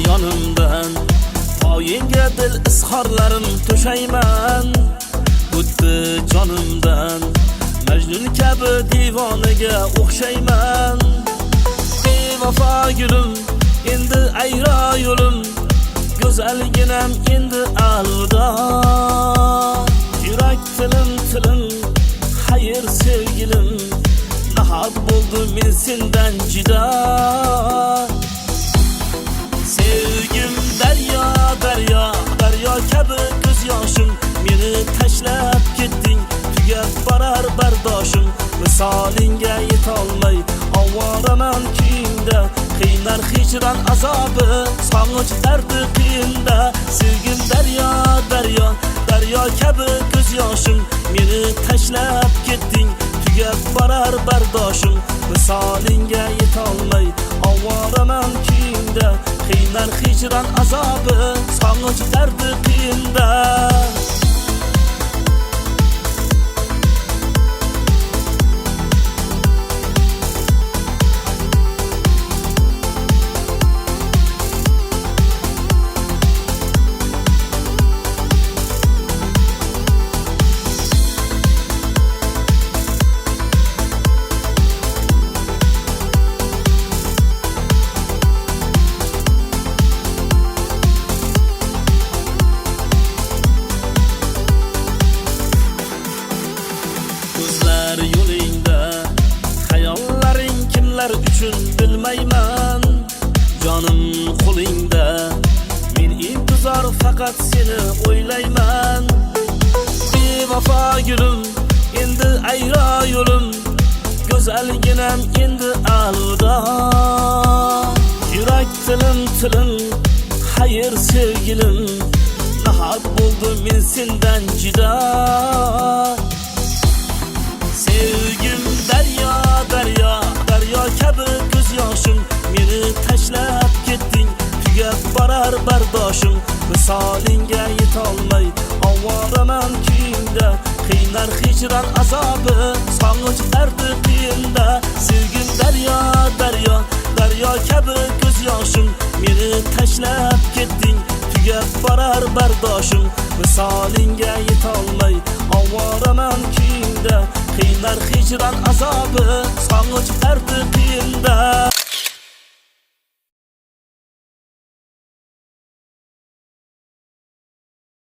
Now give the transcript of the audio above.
Yonimdan oyinga dil izhorlarim to'shayman. O'tdi jonimdan Majnun kabi divonaga o'xshayman. Bevafo gulim, endi ayro yo'lim, go'zalginam endi alvido. Yurak tilim, xayr sevgilim, nahot bo'ldim men sendan judo. Sevgim daryo, daryo kabi ko'z yoshim, meni tashlab ketding, tugab borar bardoshim. Misolingga yetolmay ovoraman kuyingda, qiynar hijron azobi, sog'inch dardi qiyinda. Sevgim daryo, daryo kabi ko'z yoshim, meni tashlab ketding, tugab borar bardoshim. Misolingga yetolmay ovoraman kuyingda, qiynar hijron azobi, sog'inch dardi qiyinda. Yo'lingda xayollaring kimlar uchun bilmayman. Jonim qo'lingda, men intizor faqat seni o'ylayman. Bevafo gulim, endi ayro yo'lim, go'zalginam endi alvido. Yurak tilim, xayr sevgilim, nahot bo'ldim men sendan judo. Sevgim daryo kabi ko'z yoshim, meni tashlab ketding, tugab borar bardoshim. Misolingga yetolmay ovoraman kuyingda, qiynar hijron azobi, sog'inch dardi qiyinda. Sevgim daryo kabi ko'z yoshim, meni tashlab ketding, tugab borar bardoshim. Misolingga yetolmay ovoraman kuyingda, qiynar hijron azobi, sog'inch dardi qiyinda.